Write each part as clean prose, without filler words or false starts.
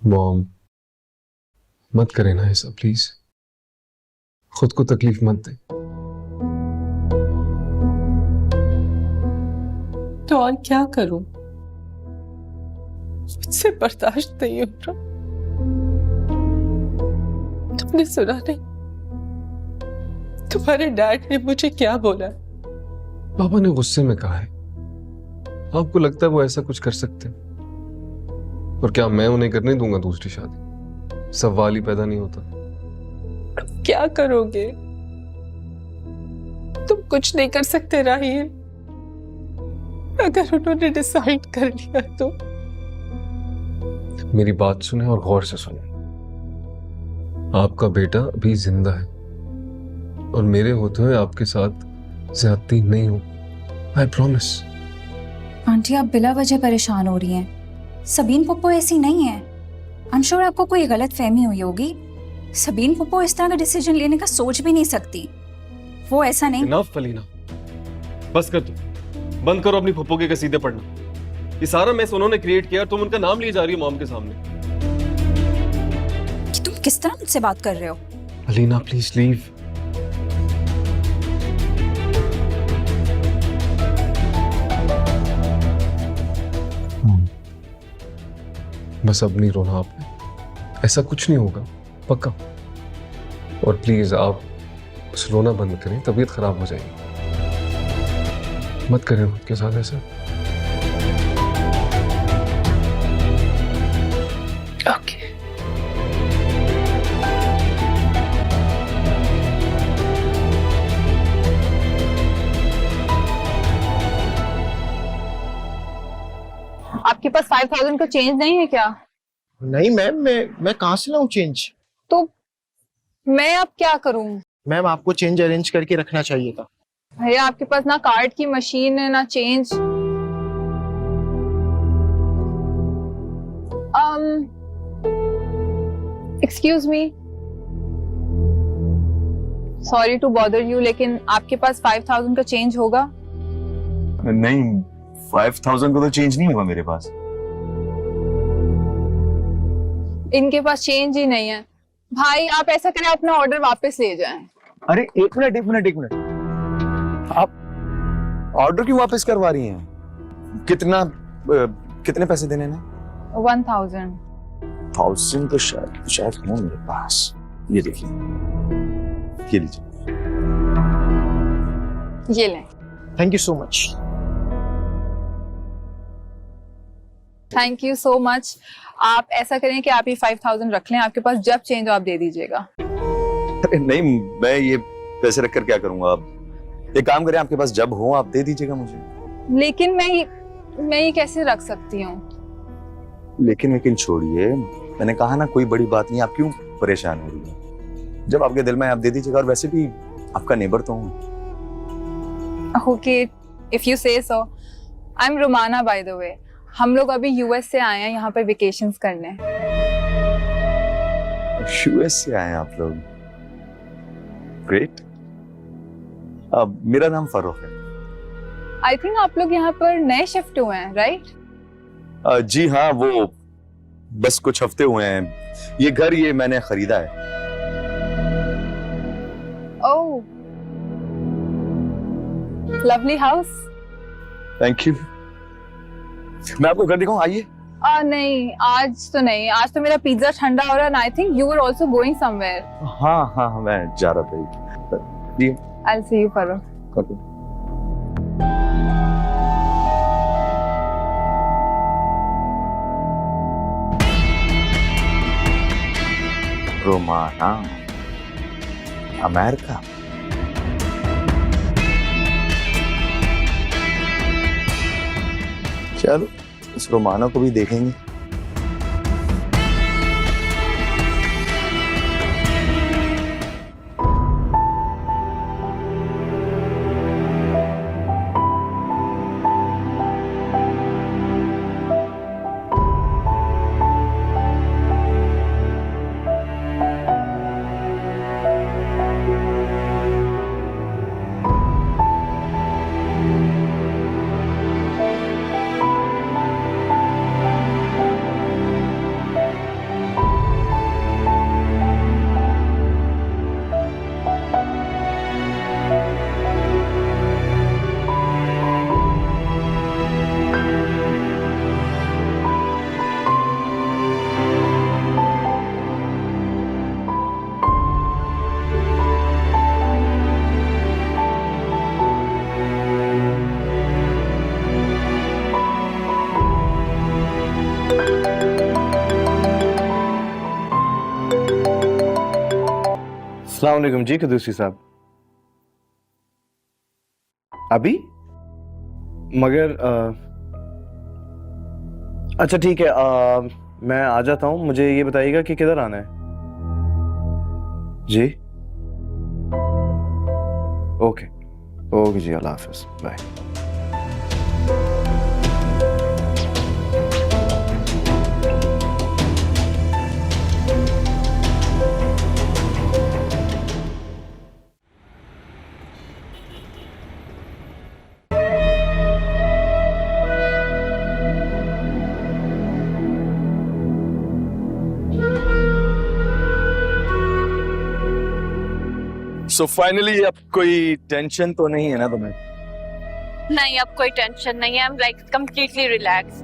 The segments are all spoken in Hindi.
मॉम, मत करें ना ऐसा प्लीज। खुद को तकलीफ मत दे। तो और क्या करूं? मुझसे बर्दाश्त नहीं हो रहा। तुमने सुना नहीं? तुम्हारे डैड ने मुझे क्या बोला? पापा ने गुस्से में कहा है। आपको लगता है वो ऐसा कुछ कर सकते हैं? और क्या मैं उन्हें करने दूंगा दूसरी शादी? सवाल ही पैदा नहीं होता। क्या करोगे? तुम कुछ नहीं कर सकते राहील। अगर उन्होंने डिसाइड कर लिया तो। मेरी बात सुने और गौर से सुने। आपका बेटा अभी जिंदा है और मेरे होते हुए आपके साथ ज्यादती नहीं हो। I promise. आंटी, आप बिला वजह परेशान हो रही हैं। सबीन पप्पो ऐसी नहीं है। आई एम श्योर आपको कोई गलत फहमी हुई होगी। सबीन पप्पो इस तरह का डिसीजन लेने का सोच भी नहीं सकती। वो ऐसा नहीं। इनफ अलीना, बस कर। तुम बंद करो अपनी पप्पो के कसीदे पढ़ना। ये सारा मैस उन्होंने क्रिएट किया, तुम उनका नाम लिए जा रही हो मॉम के सामने। कि तुम किस तरह मुझसे बात कर रहे हो? Alina please leave. बस अब नहीं रोना आपने। ऐसा कुछ नहीं होगा, पक्का। और प्लीज आप बस रोना बंद करें, तबीयत खराब हो जाएगी। मत करें खुद के साथ ऐसा। ओके। आपके पास 5000 का चेंज नहीं है क्या? नहीं मैम, मैं कहाँ से लाऊं चेंज? तो मैं अब क्या करूं? मैम आपको चेंज अरेंज करके रखना चाहिए था। भैया आपके पास ना कार्ड की मशीन है ना change. Excuse me, sorry to bother you, लेकिन आपके पास 5000 का चेंज होगा? नहीं, 5000 को तो चेंज नहीं होगा मेरे पास। इनके पास चेंज ही नहीं है। भाई आप ऐसा करें, अपना ऑर्डर वापस ले जाएं। अरे एक मिनट, आप ऑर्डर क्यों वापस करवा रही हैं? कितने पैसे देने हैं? 1000। 1000 तो शायद हो मेरे पास। ये देखिए, ये लीजिए। ये लें। Thank you so much. Thank you so much. आप ऐसा करें कि आप ये 5000 रख लें, आपके पास जब चेंज हो आप दे दीजिएगा। अरे नहीं, मैं ये पैसे रख कर क्या करूंगा? आप एक काम करें, आपके पास जब हो आप दे दीजिएगा मुझे। लेकिन मैं ये कैसे रख सकती हूँ? लेकिन छोड़िए, मैंने कहा ना कोई बड़ी बात नहीं, आप क्यों परेशान हो रही हैं? जब आपके दिल में आप दे दीजिएगा, और वैसे भी आपका नेबर तो हूँ। Okay, if you say so. I am Rumana by the way. हम लोग अभी यूएस से आए हैं यहाँ पर वेकेशंस करने। यूएस से आए हैं आप लोग? ग्रेट। मेरा नाम फरूख है। आई थिंक आप लोग यहाँ पर नए शिफ्ट हुए हैं, राइट? जी हाँ, वो बस कुछ हफ्ते हुए हैं। ये घर मैंने खरीदा है। ओह, लवली हाउस। Thank you. मैं आपको घर दिखाऊं? आइए। नहीं, आज तो नहीं। आज तो मेरा पिज्जा ठंडा हो रहा है। I think you are also going somewhere. हाँ, मैं जा रहा था। I will see you Farukh. Okay. Romana, America. चलो इस रोमाना को भी देखेंगे। अस्सलाम वालेकुम जी कदूसी साहब। अभी मगर अच्छा ठीक है, मैं आ जाता हूँ। मुझे ये बताइएगा कि किधर आना है। जी ओके ओके जी, अल्लाह हाफिज, बाय। सो फाइनली अब कोई टेंशन तो नहीं है ना तुम्हें? नहीं, अब कोई टेंशन नहीं है। I am like completely relax.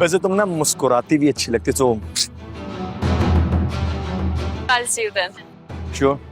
वैसे तुम ना मुस्कुराती भी अच्छी लगती, so I will see you then. Sure.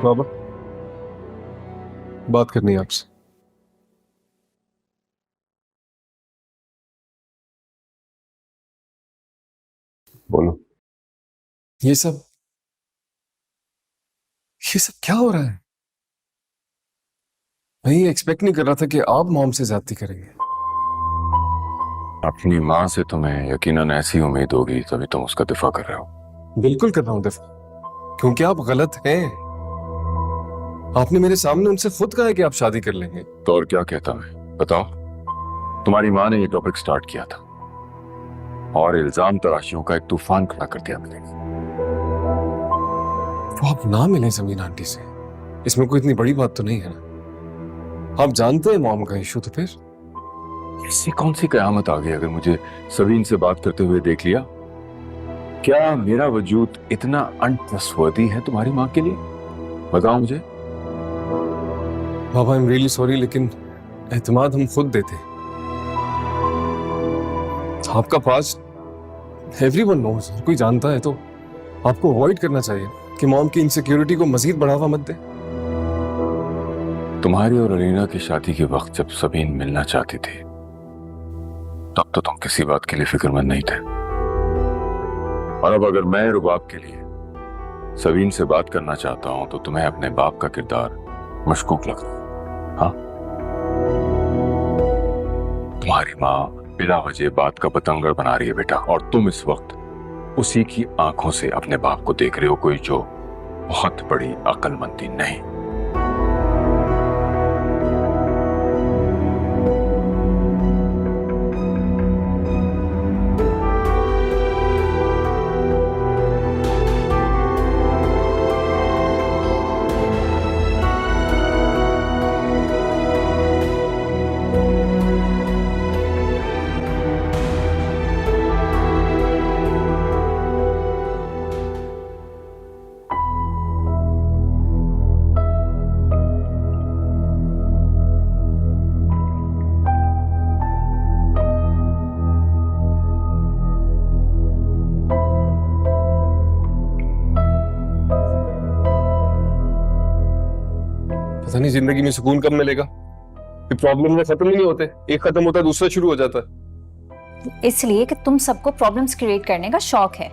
बाबा, बात करनी है आपसे। बोलो। ये सब क्या हो रहा है? मैं ये एक्सपेक्ट नहीं कर रहा था कि आप मॉम से ज्यादती करेंगे। अपनी माँ से तुम्हें यकीनन ऐसी उम्मीद होगी, तभी तुम उसका दिफा कर रहे हो। बिल्कुल कर रहा हूं दिफा, क्योंकि आप गलत हैं। आपने मेरे सामने उनसे खुद कहा है कि आप शादी कर लेंगे। तो और क्या कहता मैं, बताओ। तुम्हारी माँ ने ये टॉपिक स्टार्ट किया था और इल्जाम तराशियों का एक तूफान खड़ा कर दिया मैंने। तो आप ना मिले जमीन आंटी से, इसमें कोई इतनी बड़ी बात तो नहीं है ना। आप जानते हैं मॉम का इशू, तो फिर ऐसी कौन सी कयामत आ गई अगर मुझे सबीन से बात करते हुए देख लिया? क्या मेरा वजूद इतना अनट्रस्टवर्दी है तुम्हारी माँ के लिए? बताओ मुझे। बाबा, आई एम रियली सॉरी, लेकिन एतमाद हम खुद देते हैं। आपका पास्ट एवरीवन नोज, हर कोई जानता है, तो आपको अवॉइड करना चाहिए कि मॉम की इनसिक्योरिटी को मजीद बढ़ावा मत दे। तुम्हारी और अलीना की शादी के वक्त जब सबीन मिलना चाहती थी, तब तो तुम किसी बात के लिए फिक्रमंद नहीं थे। और अब अगर मैं रुबाब के लिए सबीन से बात करना चाहता हूं तो तुम्हें अपने बाप का किरदार मशकूक लग रहा है। हाँ, तुम्हारी माँ बिला वजह बात का पतंगड़ बना रही है बेटा, और तुम इस वक्त उसी की आंखों से अपने बाप को देख रहे हो, कोई जो बहुत बड़ी अक्लमंदी नहीं। पता नहीं जिंदगी में सुकून कब मिलेगा। ये प्रॉब्लम में खत्म ही नहीं होते, एक खत्म होता है दूसरा शुरू हो जाता है। इसलिए कि तुम सबको प्रॉब्लम्स क्रिएट करने का शौक है।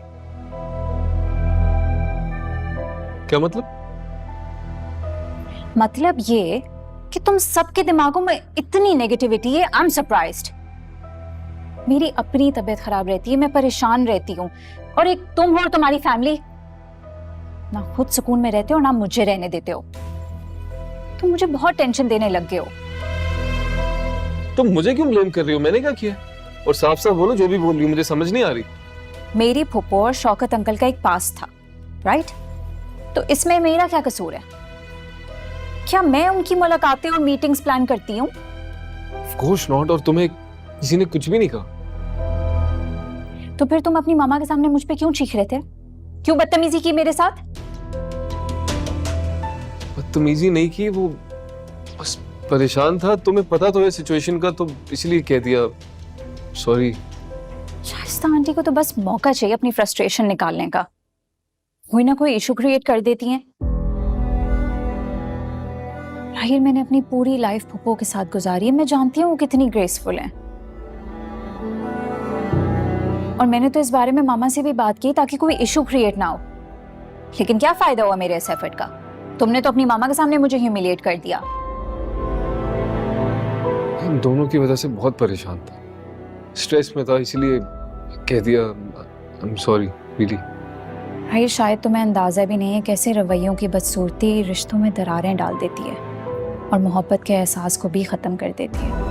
क्या मतलब? मतलब ये कि तुम सबके दिमागों में इतनी नेगेटिविटी है। I am surprised. मेरी अपनी तबीयत खराब रहती है, मैं परेशान रहती हूँ, और एक तुम हो और तुम्हारी फैमिली ना खुद सुकून में रहते हो ना मुझे रहने देते हो। तुम मुझे बहुत टेंशन देने लग गए हो। तुम मुझे क्यों ब्लेम कर रही हो? मैंने क्या किया? और साफ साफ बोलो, जो भी बोल रही हो मुझे समझ नहीं आ रही। मेरी फूफो और शौकत अंकल का एक पास था, राइट? तो इसमें मेरा क्या कसूर है? क्या मैं उनकी मुलाकातें और मीटिंग्स प्लान करती हूँ? Of course not. और तुम्हें किसी ने कुछ भी नहीं कहा। तो फिर तुम अपनी मामा के सामने मुझ पे क्यों चीख रहे थे? क्यों बदतमीजी की मेरे साथ? बदतमीजी नहीं की, वो बस परेशान था। तुम्हें पता तो है सिचुएशन का, तो इसलिए कह दिया। सॉरी। शाइस्ता आंटी को तो बस मौका चाहिए अपनी फ्रस्ट्रेशन निकालने का। कोई ना कोई इशू क्रिएट कर देती हैं। राहिल, मैंने अपनी पूरी लाइफ फूफो के साथ गुजारी है। मैं जानती हूँ वो कितनी ग्रेसफुल हैं। और मैंने तो इस बारे में मामा से भी बात की ताकि कोई इशू क्रिएट ना हो। लेकिन क्या फायदा हुआ मेरे इस एफर्ट का? तुमने तो अपनी मामा के सामने मुझे ह्यूमिलिएट कर दिया। हम दोनों की वजह से बहुत परेशान था, स्ट्रेस में था, इसलिए कह दिया। I am sorry really. Rahil, शायद तुम्हें अंदाजा भी नहीं है कैसे रवैयों की बदसूरती रिश्तों में दरारें डाल देती है और मोहब्बत के एहसास को भी खत्म कर देती है।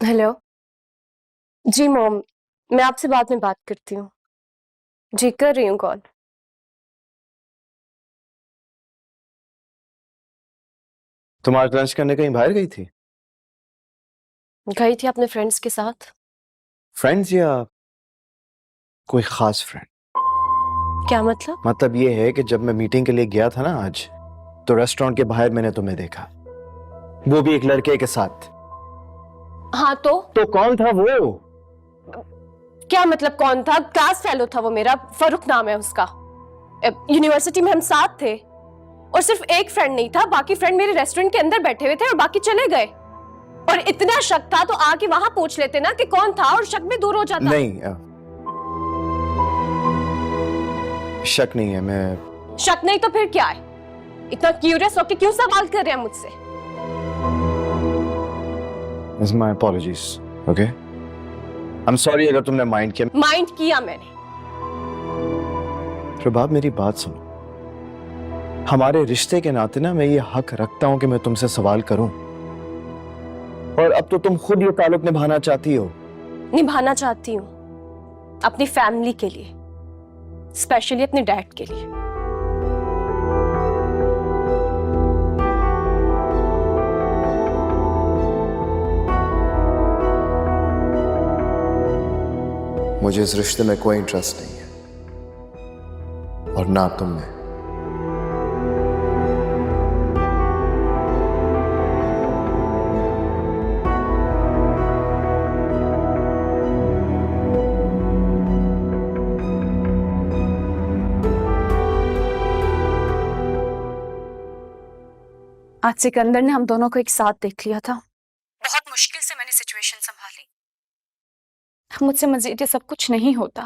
हेलो जी मॉम, मैं आपसे बाद में बात करती हूँ। जी कर रही हूँ कॉल। तुम आज लंच करने कहीं बाहर गई थी? गई थी अपने फ्रेंड्स के साथ। फ्रेंड्स या कोई खास फ्रेंड? क्या मतलब? मतलब ये है कि जब मैं मीटिंग के लिए गया था ना आज, तो रेस्टोरेंट के बाहर मैंने तुम्हें देखा, वो भी एक लड़के के साथ। हाँ तो कौन था वो? क्या मतलब कौन था? क्लास फेलो था वो मेरा, फरूक नाम है उसका। यूनिवर्सिटी में हम साथ थे और सिर्फ एक फ्रेंड नहीं था, बाकी फ्रेंड मेरे रेस्टोरेंट के अंदर बैठे हुए थे और बाकी चले गए। और इतना शक था तो आके वहां पूछ लेते ना कि कौन था और शक भी दूर हो जाता। नहीं, शक नहीं है। मैं शक नहीं तो फिर क्या है? इतना क्यूरियस होके क्यों सवाल कर रहे हैं मुझसे? It's my apologies, okay? I'm sorry अगर तुमने माइंड किया। माइंड किया मैंने। प्रभात, मेरी बात सुनो। हमारे रिश्ते के नाते ना मैं ये हक रखता हूं कि मैं तुमसे सवाल करूं। और अब तो तुम खुद ये ताल्लुक निभाना चाहती हो। निभाना चाहती हूँ अपनी फैमिली के लिए, स्पेशली अपने डैड के लिए। मुझे इस रिश्ते में कोई इंटरेस्ट नहीं है और ना तुम में। आज सिकंदर ने हम दोनों को एक साथ देख लिया था। बहुत मुश्किल से मैंने सिचुएशन संभाली। मुझसे मजीद ये सब कुछ नहीं होता।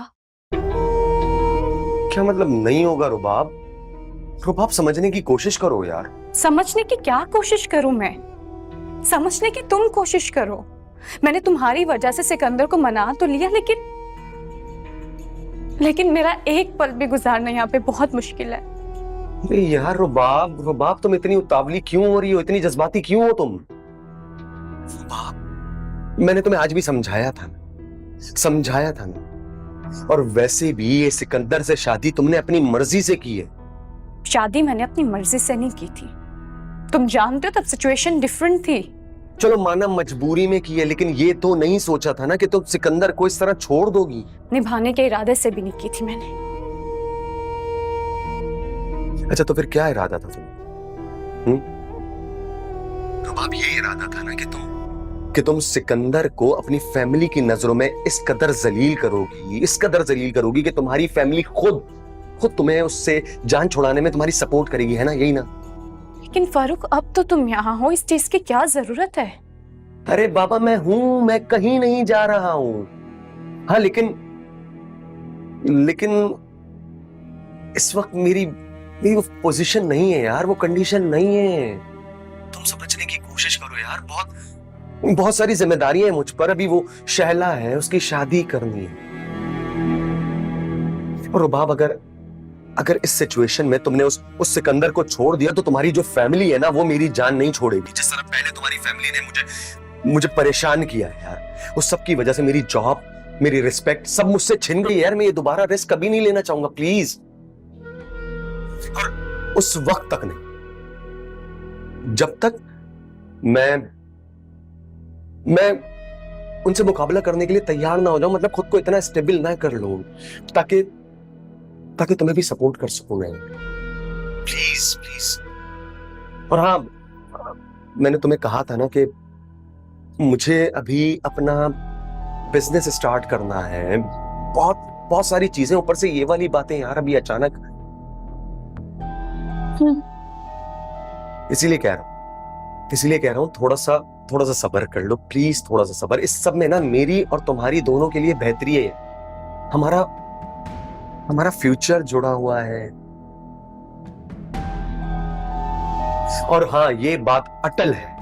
क्या मतलब नहीं होगा रुबाब? रुबाब समझने की कोशिश करो यार। समझने की क्या कोशिश करूं मैं? समझने की तुम कोशिश करो। मैंने तुम्हारी वजह से सिकंदर को मना तो लिया, लेकिन मेरा एक पल भी गुजारना यहाँ पे बहुत मुश्किल है। अरे यार रुबाब रुबाब, तुम इतनी उतावली क्यों हो रही हो, इतनी जज्बाती क्यों हो तुम? रुबाब, मैंने तुम्हें आज भी समझाया था ना। और वैसे भी ये सिकंदर से शादी तुमने अपनी मर्जी से की है। शादी मैंने अपनी मर्जी से नहीं की थी, तुम जानते हो तब सिचुएशन डिफरेंट थी। चलो माना मजबूरी में की है, लेकिन ये तो नहीं सोचा था ना कि तुम सिकंदर को इस तरह छोड़ दोगी। निभाने के इरादे से भी नहीं की थी मैंने। अच्छा तो फिर क्या इरादा था तुम्हें? रुबाब, ये इरादा था ना कि तुम सिकंदर को अपनी फैमिली की नजरों में इस कदर जलील करोगी कि तुम्हारी फैमिली खुद तुम्हें उससे जान छुड़ाने में तुम्हारी सपोर्ट करेगी, है ना? यही ना? लेकिन फारूक, अब तो तुम यहाँ हो, इस चीज की क्या जरूरत है? अरे बाबा, मैं कहीं नहीं जा रहा हूं। हाँ लेकिन इस वक्त मेरी वो पोजीशन नहीं है यार, वो कंडीशन नहीं है। तुम समझने की कोशिश करो यार, बहुत सारी जिम्मेदारियां हैं मुझ पर। अभी वो शहला है, उसकी शादी करनी है। और रुबाब, अगर इस सिचुएशन में तुमने उस सिकंदर को छोड़ दिया तो तुम्हारी जो फैमिली है ना, वो मेरी जान नहीं छोड़ेगी। जिस तरह पहले तुम्हारी फैमिली ने मुझे परेशान किया है यार, उस सब की वजह से मेरी जॉब, मेरी रिस्पेक्ट सब मुझसे छिन गई यार। मैं ये दोबारा रिस्क कभी नहीं लेना चाहूंगा, प्लीज। और उस वक्त तक नहीं, जब तक मैं उनसे मुकाबला करने के लिए तैयार ना हो जाऊं, मतलब खुद को इतना स्टेबल ना कर लूं ताकि तुम्हें भी सपोर्ट कर सकूं मैं। प्लीज। और हाँ, मैंने तुम्हें कहा था ना कि मुझे अभी अपना बिजनेस स्टार्ट करना है। बहुत सारी चीजें, ऊपर से ये वाली बातें यार अभी अचानक। इसीलिए कह रहा हूं थोड़ा सा सब्र कर लो प्लीज, थोड़ा सा सब्र। इस सब में ना मेरी और तुम्हारी दोनों के लिए बेहतरी है। हमारा फ्यूचर जुड़ा हुआ है। और हाँ, ये बात अटल है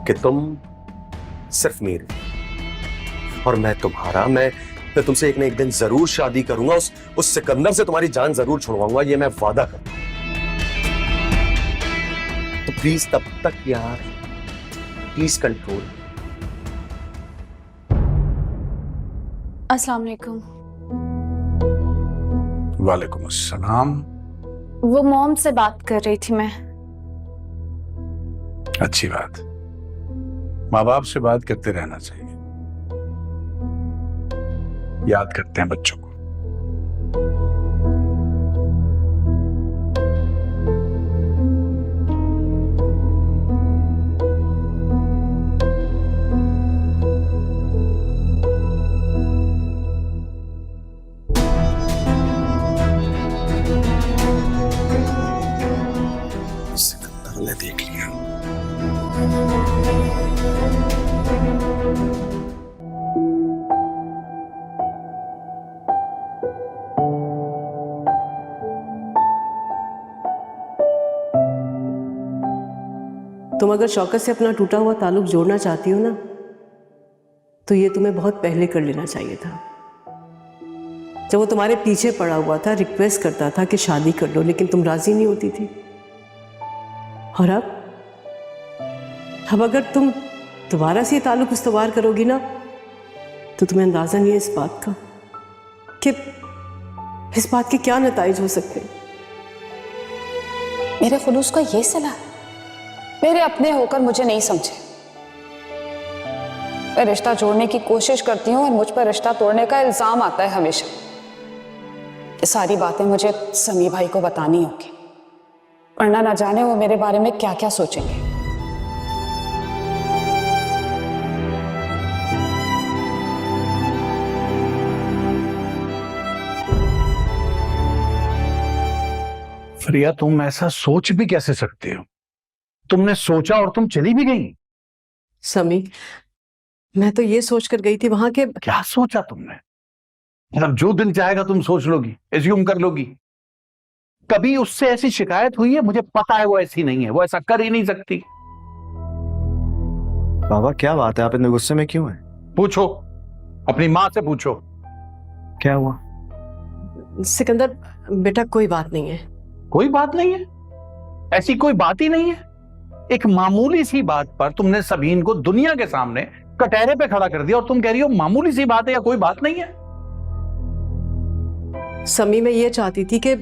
कि तुम सिर्फ मेरे और मैं तुम्हारा। मैं तुमसे एक ना एक दिन जरूर शादी करूंगा। उस सिकंदर से तुम्हारी जान जरूर छुड़वाऊंगा, ये मैं वादा करता हूं। तो प्लीज तब तक यार, प्लीज कंट्रोल। अस्सलाम वालेकुम। वालेकुम अस्सलाम। वो मॉम से बात कर रही थी मैं। अच्छी बात, माँ बाप से बात करते रहना चाहिए। याद करते हैं बच्चों को। सिकंदर ने देख लिया। तुम अगर शौकत से अपना टूटा हुआ ताल्लुक जोड़ना चाहती हो ना, तो ये तुम्हें बहुत पहले कर लेना चाहिए था। जब वो तुम्हारे पीछे पड़ा हुआ था, रिक्वेस्ट करता था कि शादी कर लो, लेकिन तुम राजी नहीं होती थी। और अब अगर तुम दोबारा से ये ताल्लुक इस्तवार करोगी ना, तो तुम्हें अंदाजा नहीं है इस बात का कि इस बात के क्या नताइज हो सकते हैं। मेरे खुलूस का ये सलाह, मेरे अपने होकर मुझे नहीं समझे। मैं रिश्ता जोड़ने की कोशिश करती हूँ और मुझ पर रिश्ता तोड़ने का इल्जाम आता है हमेशा। ये सारी बातें मुझे समी भाई को बतानी होगी, वरना ना जाने वो मेरे बारे में क्या क्या सोचेंगे। फरिया, तुम ऐसा सोच भी कैसे सकते हो? तुमने सोचा और तुम चली भी गई। समी, मैं तो ये सोच कर गई थी वहां के। क्या सोचा तुमने? मतलब जो दिल चाहेगा तुम सोच लोगी, एज्यूम कर लोगी। कभी उससे ऐसी शिकायत हुई है? मुझे पता है वो ऐसी नहीं है, वो ऐसा कर ही नहीं सकती। बाबा क्या बात है, आप इतने गुस्से में क्यों हैं? पूछो, अपनी माँ से पूछो। क्या हुआ? सिकंदर बेटा कोई बात नहीं है। कोई बात नहीं है? ऐसी कोई बात ही नहीं है। एक मामूली सी बात पर तुमने सबीन को दुनिया के सामने कटहरे पे खड़ा कर दिया और तुम कह रही हो मामूली सी बात है या कोई बात नहीं है। समी मैं ये चाहती थी कि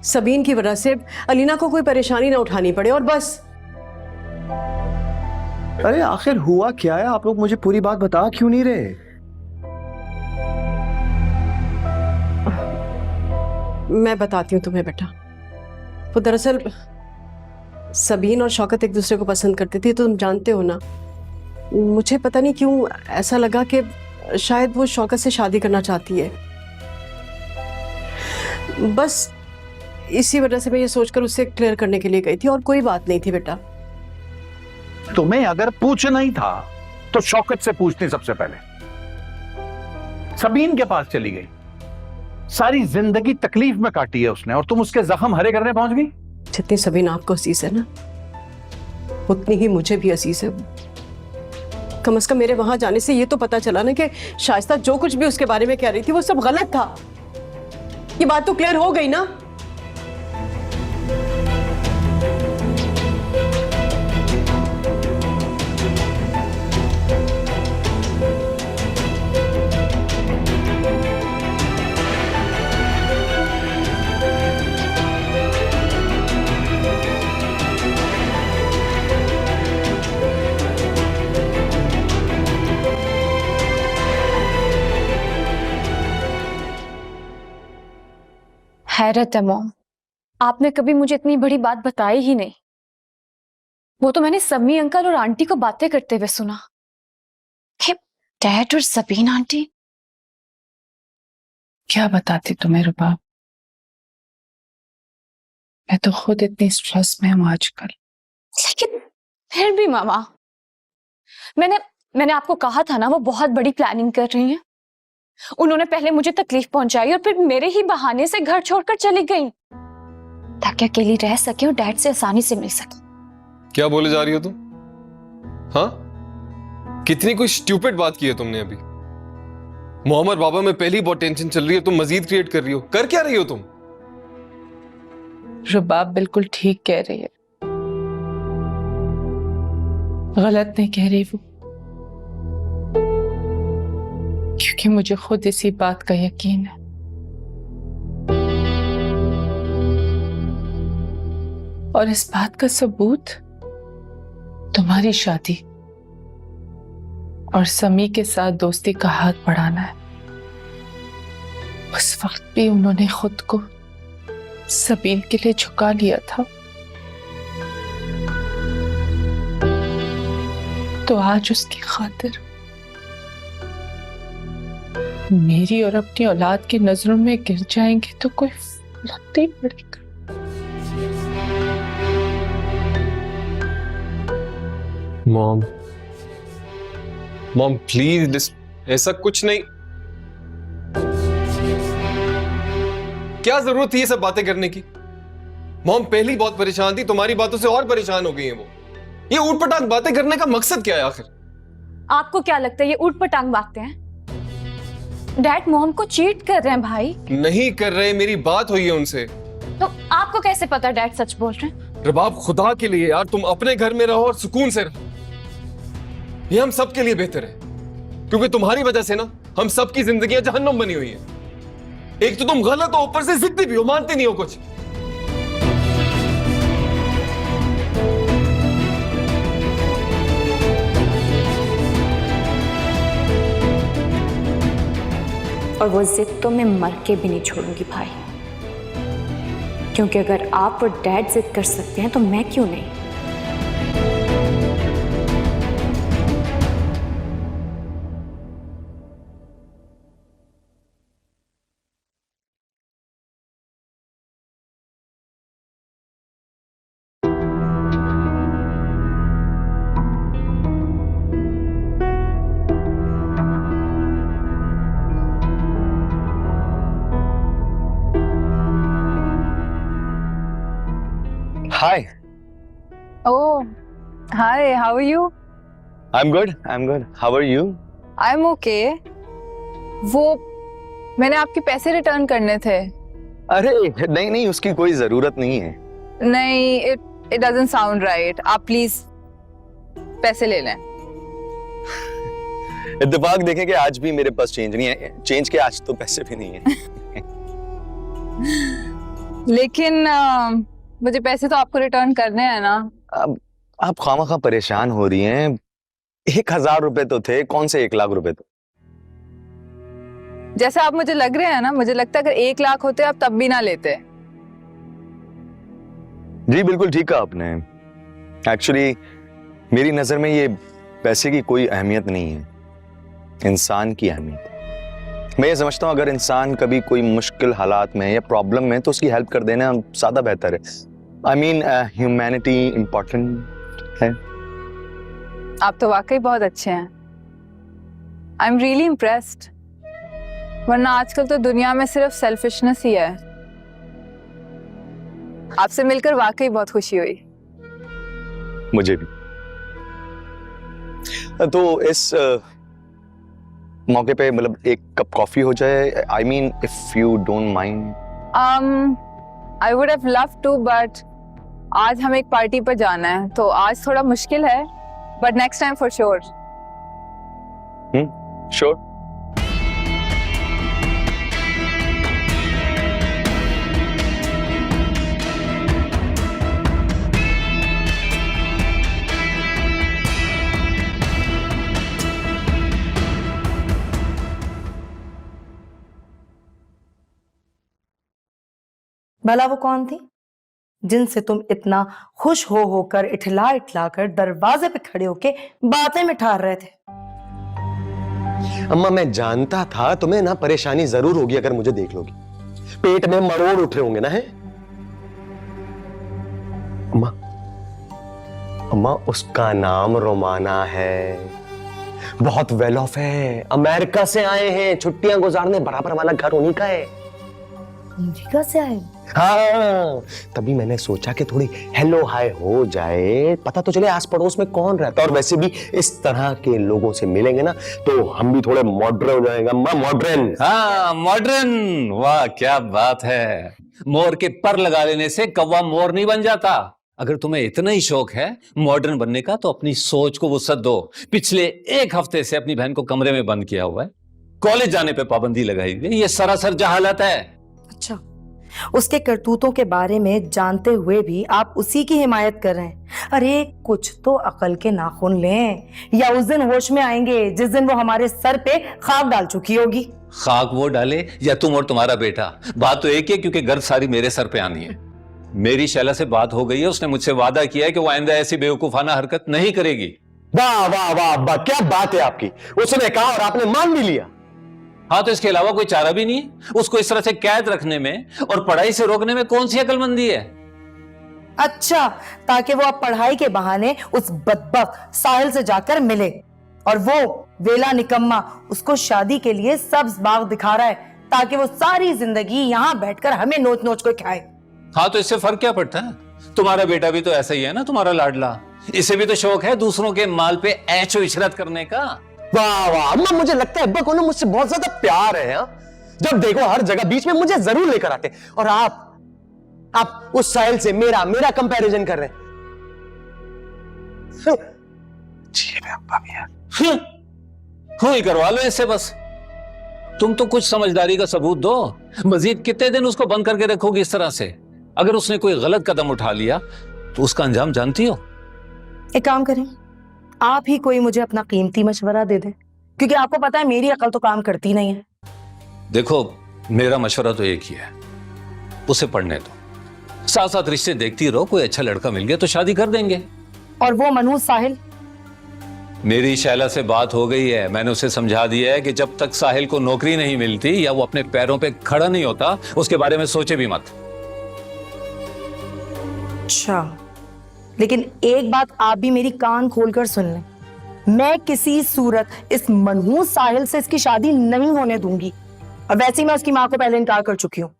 सबीन की वजह से अलीना को कोई परेशानी ना उठानी पड़े और बस। अरे आखिर हुआ क्या है? आप लोग मुझे पूरी बात बता क्यों नहीं रहे? मैं बताती हूँ तुम्हें बेटा। वो दरअसल सबीन और शौकत एक दूसरे को पसंद करती थी, तो तुम जानते हो ना। मुझे पता नहीं क्यों ऐसा लगा कि शायद वो शौकत से शादी करना चाहती है। बस इसी वजह से मैं ये सोचकर उससे क्लियर करने के लिए गई थी और कोई बात नहीं थी बेटा। तुम्हें अगर पूछना ही था तो शौकत से पूछती सबसे पहले। सबीन के पास चली गई, सारी जिंदगी तकलीफ में काटी है उसने और तुम उसके जख्म हरे करने पहुंच गई। जितनी सबीन आपको अजीज है ना, उतनी ही मुझे भी अजीज है। कम से कम मेरे वहां जाने से ये तो पता चला ना कि शाइस्ता जो कुछ भी उसके बारे में कह रही थी वो सब गलत था। ये बात तो क्लियर हो गई ना। हैरत है मॉम, आपने कभी मुझे इतनी बड़ी बात बताई ही नहीं। वो तो मैंने समी अंकल और आंटी को बातें करते हुए सुना कि डैड और सबीन आंटी। क्या बताती तुम्हें रुबा, मैं तो खुद इतनी स्ट्रेस में हूं आजकल। लेकिन फिर भी मामा, मैंने आपको कहा था ना वो बहुत बड़ी प्लानिंग कर रही हैं। उन्होंने पहले मुझे तकलीफ पहुंचाई और फिर मेरे ही बहाने से घर छोड़कर चली गई ताकि अकेली रह सके और डैड से आसानी से मिल सके। क्या बोले जा रही हो तुम? हाँ, कितनी कोई स्टूपिड बात की है तुमने अभी। मोहम्मद बाबा में पहली बहुत टेंशन चल रही है, तुम मजीद क्रिएट कर रही हो। कर क्या रही हो तुम? रुबाब बिल्कुल ठीक कह रही है, गलत नहीं कह रही वो, क्योंकि मुझे खुद इसी बात का यकीन है। और इस बात का सबूत तुम्हारी शादी और समी के साथ दोस्ती का हाथ बढ़ाना है। उस वक्त भी उन्होंने खुद को सबीन के लिए झुका लिया था, तो आज उसकी खातिर मेरी और अपनी औलाद की नजरों में गिर जाएंगे तो कोई फर्क नहीं पड़ेगा। मॉम प्लीज, ऐसा कुछ नहीं। क्या जरूरत थी ये सब बातें करने की? मॉम पहली बहुत परेशान थी, तुम्हारी बातों से और परेशान हो गई है वो। ये ऊटपटांग बातें करने का मकसद क्या है आखिर? आपको क्या लगता है ये ऊटपटांग बातें हैं? डैड मॉम को चीट कर रहे हैं भाई। नहीं कर रहे, मेरी बात हुई है उनसे। तो आपको कैसे पता डैड सच बोल रहे हैं? रबाब खुदा के लिए यार, तुम अपने घर में रहो और सुकून से रहो। ये हम सब के लिए बेहतर है, क्योंकि तुम्हारी वजह से ना हम सब की जिंदगियां जहन्नुम बनी हुई है। एक तो तुम गलत हो, ऊपर से जिद्दी भी हो, मानते नहीं हो कुछ। और वो जिद तो मैं मर के भी नहीं छोड़ूंगी भाई, क्योंकि अगर आप और डैड जिद कर सकते हैं तो मैं क्यों नहीं। हाय। Oh, hi, how are you? I'm good. I'm good. How are you? I am okay. वो मैंने आपके पैसे रिटर्न करने थे। अरे नहीं नहीं, उसकी कोई जरूरत नहीं है। नहीं, इट डजंट साउंड राइट। आप प्लीज पैसे ले लें। इत्तेफाक देखें कि आज भी मेरे पास चेंज नहीं है। चेंज के आज तो पैसे भी नहीं है। लेकिन मुझे पैसे तो आपको रिटर्न करने हैं ना। अब आप खामखा परेशान हो रही हैं। 1000 रुपए तो थे, कौन से 1 लाख रुपए? तो जैसे आप मुझे लग रहे हैं ना, मुझे लगता है अगर 1 लाख होते आप तब भी ना लेते। जी बिल्कुल ठीक कहा आपने। एक्चुअली मेरी नजर में ये पैसे की कोई अहमियत नहीं है, इंसान की अहमियत है। मैं ये समझता हूँ अगर इंसान कभी कोई मुश्किल हालात में या प्रॉब्लम में तो उसकी हेल्प कर देना ज्यादा बेहतर है। आई मीन ह्यूमैनिटी इम्पोर्टेंट है। आप तो वाकई बहुत अच्छे हैं। I am really impressed. वरना आजकल तो दुनिया में सिर्फ सेल्फिशनेस ही है। आपसे मिलकर वाकई बहुत खुशी हुई। मुझे भी। तो इस मौके पे मतलब 1 कप कॉफी हो जाए। I mean if you don't mind. I would have loved to, but आज हम एक पार्टी पर जाना है तो आज थोड़ा मुश्किल है, but next time for sure. Sure. भला वो कौन थी जिनसे तुम इतना खुश हो होकर इठला इठला कर दरवाजे पे खड़े होके बातें में ठार रहे थे? अम्मा मैं जानता था तुम्हें ना परेशानी जरूर होगी अगर मुझे देख लोगी। पेट में मरोड़ उठ रहे होंगे ना। है अम्मा, अम्मा उसका नाम रोमाना है, बहुत वेल ऑफ है, अमेरिका से आए हैं, छुट्टियां गुजारने, बराबर वाला घर उन्हीं का है। अमेरिका से आए? हाँ, तभी मैंने सोचा कि थोड़ी हेलो हाय हो जाए, पता तो चले आस पड़ोस में कौन रहता है। और वैसे भी इस तरह के लोगों से मिलेंगे ना तो हम भी थोड़े मॉडर्न हो जाएंगे। अम्मा मॉडर्न। हाँ मॉडर्न, वाह क्या बात है। मोर के पर लगा लेने से कौवा मोर नहीं बन जाता। अगर तुम्हें इतना ही शौक है मॉडर्न बनने का तो अपनी सोच को वुसअत दो। पिछले 1 हफ्ते से अपनी बहन को कमरे में बंद किया हुआ है, कॉलेज जाने पे पाबंदी लगाई हुई है। ये सरासर जहालत है। अच्छा, उसके करतूतों के बारे में जानते हुए भी आप उसी की हिमायत कर रहे हैं। अरे कुछ तो अकल के नाखून लें, या उस दिन होश में आएंगे जिस दिन वो हमारे सर पे खाक डाल चुकी होगी। खाक वो डाले या तुम और तुम्हारा बेटा, बात तो एक है क्योंकि गर्द सारी मेरे सर पे आनी है। मेरी शैला से बात हो गई है, उसने मुझसे वादा किया है कि वो आइंदा ऐसी बेवकूफाना हरकत नहीं करेगी। वाह वाह वाह वाह, क्या बात है आपकी। उसने कहा और आपने मान भी लिया। हाँ तो इसके अलावा कोई चारा भी नहीं है। उसको इस तरह से कैद रखने में और पढ़ाई से रोकने में कौन सी अकलमंदी है। अच्छा, ताकि वो अब पढ़ाई के बहाने उस बदबख्त साहिल से जाकर मिले और वो वेला निकम्मा उसको शादी के लिए सब्ज बाग दिखा रहा है ताकि वो सारी जिंदगी यहाँ बैठकर हमें नोच नोच कर खाए। हाँ तो इससे फर्क क्या पड़ता है। तुम्हारा बेटा भी तो ऐसा ही है ना, तुम्हारा लाडला। इसे भी तो शौक है दूसरों के माल पे ऐशो इशरत करने का। वाह वाह अम्मा, मुझे लगता है अब्बा को ना मुझसे बहुत ज्यादा प्यार है। जब देखो हर जगह बीच में मुझे जरूर लेकर आते, और आप उस साहिल से मेरा कंपैरिजन कर रहे हैं। अब्बा भी यार ही करवा लो इससे बस। तुम तो कुछ समझदारी का सबूत दो। मजीद कितने दिन उसको बंद करके रखोगी इस तरह से। अगर उसने कोई गलत कदम उठा लिया तो उसका अंजाम जानती हो। एक काम करें, आप ही कोई मुझे अपना कीमती मशवरा दे दें, क्योंकि आपको पता है मेरी अकल तो काम करती नहीं है। देखो मेरा मशवरा तो एक ही है, उसे पढ़ने दो, साथ साथ रिश्ते देखती रहो। कोई अच्छा लड़का मिल गया तो शादी कर देंगे। और वो मनहूस साहिल? मेरी शैला से बात हो गई है, मैंने उसे समझा दिया है कि जब तक साहिल को नौकरी नहीं मिलती या वो अपने पैरों पे खड़ा नहीं होता उसके बारे में सोचे भी मत। अच्छा, लेकिन एक बात आप भी मेरी कान खोलकर सुन लें, मैं किसी सूरत इस मनहूस साहिल से इसकी शादी नहीं होने दूंगी। और वैसे ही मैं उसकी माँ को पहले इनकार कर चुकी हूँ।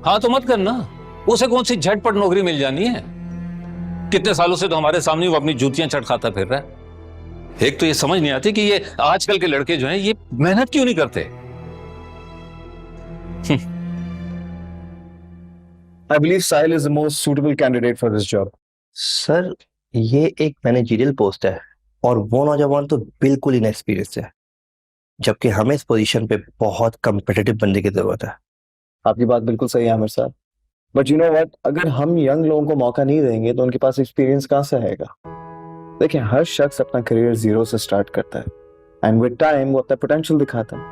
हाँ तो मत करना, उसे कौन सी झटपट नौकरी मिल जानी है। कितने सालों से तो हमारे सामने वो अपनी जूतियां चटखाता फिर रहा है। एक तो ये समझ नहीं आती कि ये आजकल के लड़के जो हैं ये मेहनत क्यों नहीं करते। I believe Sahil is the most suitable candidate for this job. Sir ये एक मैनेजरियल पोस्ट है और वो नौजवान तो बिल्कुल इनएक्सपीरियंस्ड है, जबकि हमें इस पोजीशन पे बहुत कम्पिटिटिव बंदे की जरूरत है। आपकी बात बिल्कुल सही है आमिर साहब, बट यू नो व्हाट, अगर हम यंग लोगों को मौका नहीं देंगे तो उनके पास एक्सपीरियंस कहाँ से आएगा। देखिए, हर शख्स अपना करियर जीरो से स्टार्ट करता है एंड विद टाइम वो अपना पोटेंशियल दिखाता है।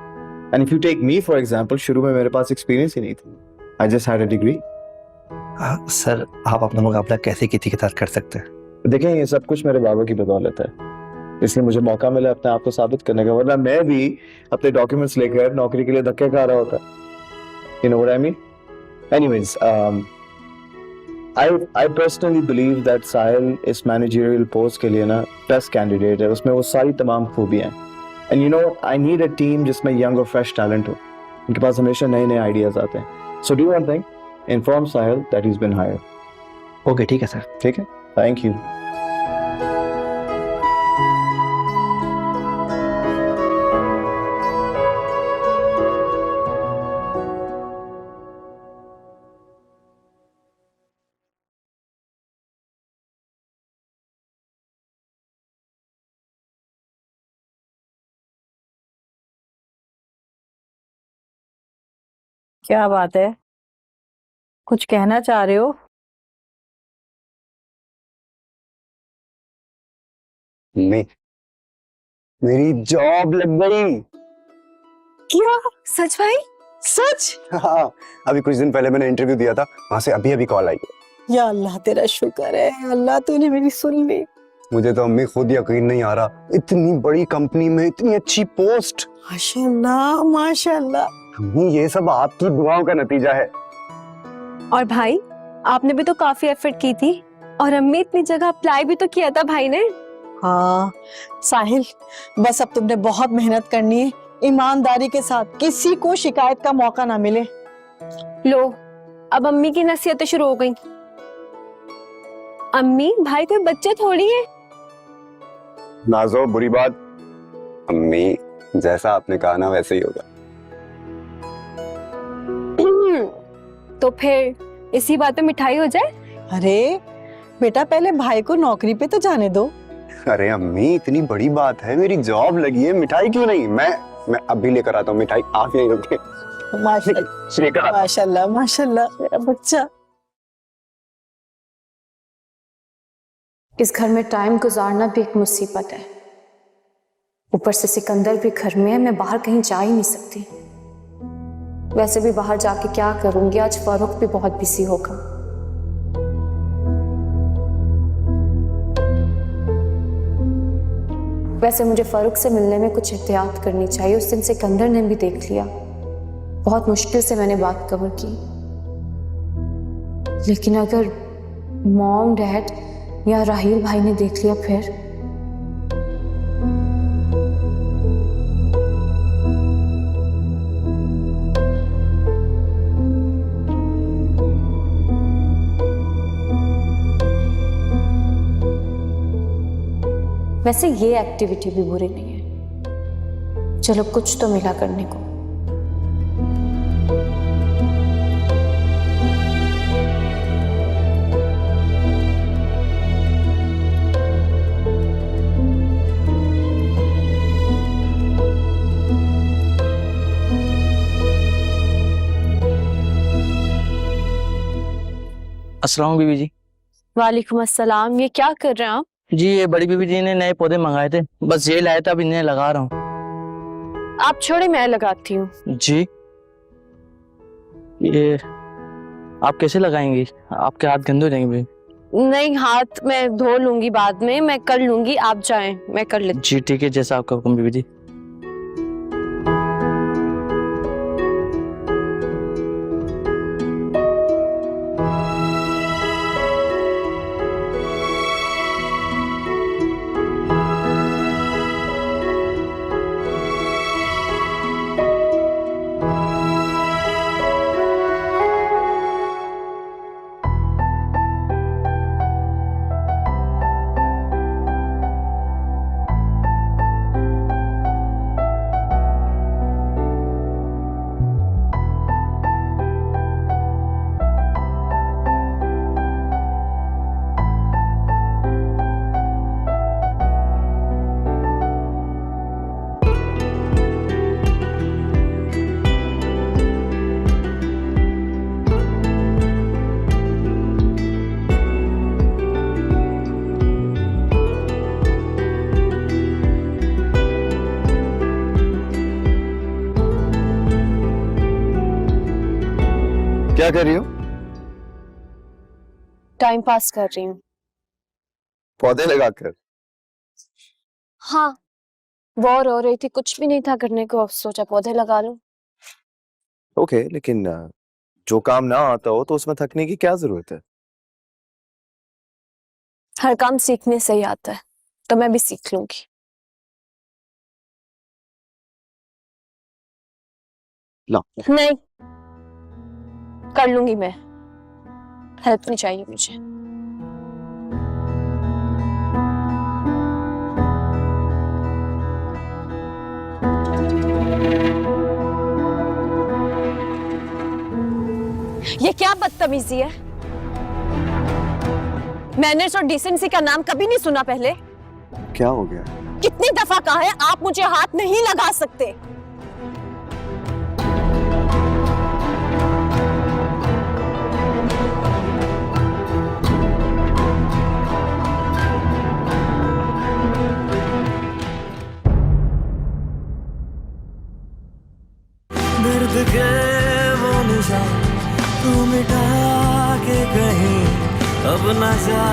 And if you take me for example, शुरू में मेरे पास एक्सपीरियंस ही नहीं था, I just had a degree. Sir आप अपना मुकाबला कैसे किसी के साथ कर सकते हैं? देखें, ये सब कुछ मेरे बाबा की बदौलत है, इसलिए मुझे मौका मिला अपने आप को साबित करने का, वरना मैं भी अपने डॉक्यूमेंट्स लेकर नौकरी के लिए धक्के खा रहा होता। You know what I mean? Anyways, I personally believe that साहिल इस मैनेजरियल पोस्ट के लिए ना बेस्ट कैंडिडेट है, उसमें वो सारी तमाम खूबियां हैं। And you know, I need a team जिसमें यंग और फ्रेश टैलेंट हो, उनके पास हमेशा नए नए आइडियाज आते हैं। So do one thing, inform Sahil that he has been hired. Okay, ठीक है सर। ठीक है, थैंक यू। क्या बात है, कुछ कहना चाह रहे हो? नहीं, मेरी जॉब लग गई। क्या सच भाई? सच? हाँ, अभी कुछ दिन पहले मैंने इंटरव्यू दिया था, वहां से अभी कॉल आई है। या अल्लाह तेरा शुक्र है, अल्लाह तूने मेरी सुन ली। मुझे तो अम्मी खुद यकीन नहीं आ रहा, इतनी बड़ी कंपनी में इतनी अच्छी पोस्ट। माशाल्लाह माशाल्लाह। अम्मी, ये सब आपकी दुआओं का नतीजा है। और भाई, आपने भी तो काफी एफर्ट की थी और अम्मी इतनी जगह अप्लाई भी तो किया था भाई ने। हाँ साहिल, बस अब तुमने बहुत मेहनत करनी है, ईमानदारी के साथ, किसी को शिकायत का मौका ना मिले। लो, अब अम्मी की नसीहतें शुरू हो गई। अम्मी, भाई कोई बच्चे थोड़ी है। नाजो, बुरी बात। अम्मी, जैसा आपने कहा ना वैसे ही होगा। तो फिर इसी बात पे मिठाई हो जाए। अरे बेटा, पहले भाई को नौकरी पे तो जाने दो। अरे अम्मी, इतनी बड़ी बात है, मेरी जॉब लगी है, मिठाई क्यों नहीं? मैं अभी लेकर आता हूँ मिठाई, आप यहीं रुके। माशाल्लाह माशाल्लाह माशाल्लाह, मेरा बच्चा। इस घर में टाइम गुजारना भी एक मुसीबत है, ऊपर से सिकंदर भी घर में है, मैं बाहर कहीं जा ही नहीं सकती। वैसे भी बाहर जाके क्या करूंगी, आज फारूक भी बहुत बिजी होगा। वैसे मुझे फारूक से मिलने में कुछ एहतियात करनी चाहिए। उस दिन सिकंदर ने भी देख लिया, बहुत मुश्किल से मैंने बात कवर की। लेकिन अगर मॉम, डैड या राहील भाई ने देख लिया फिर? वैसे ये एक्टिविटी भी बुरी नहीं है, चलो कुछ तो मिला करने को। अस्सलाम बीबी जी। वालेकुम अस्सलाम। ये क्या कर रहे हैं आप? जी, ये बड़ी बीबी जी ने नए पौधे मंगाए थे, बस ये लाया था, अब इन्हें लगा रहा हूँ। आप छोड़े, मैं लगाती हूँ। जी, ये आप कैसे लगाएंगी? आपके हाथ गंदे हो जाएंगे। नहीं, हाथ मैं धो लूंगी बाद में, मैं कर लूंगी, आप जाएं, मैं कर लेती। जी ठीक है, जैसा आपका हुक्म बीबी जी। क्या कर रही हो? टाइम पास कर रही हूँ। पौधे लगाकर? हाँ, बोर हो रही थी, कुछ भी नहीं था करने को, सोचा पौधे लगा लूं। ओके, लेकिन जो काम ना आता हो तो उसमें थकने की क्या जरूरत है? हर काम सीखने से ही आता है, तो मैं भी सीख लूंगी। ला। नहीं, कर लूंगी मैं, हेल्प नहीं चाहिए मुझे। ये क्या बदतमीजी है? मैनर्स और डिसेंसी का नाम कभी नहीं सुना पहले। क्या हो गया? कितनी दफा कहा है आप मुझे हाथ नहीं लगा सकते। दर्द के वो निशान तू मिटा के कहीं अब न जा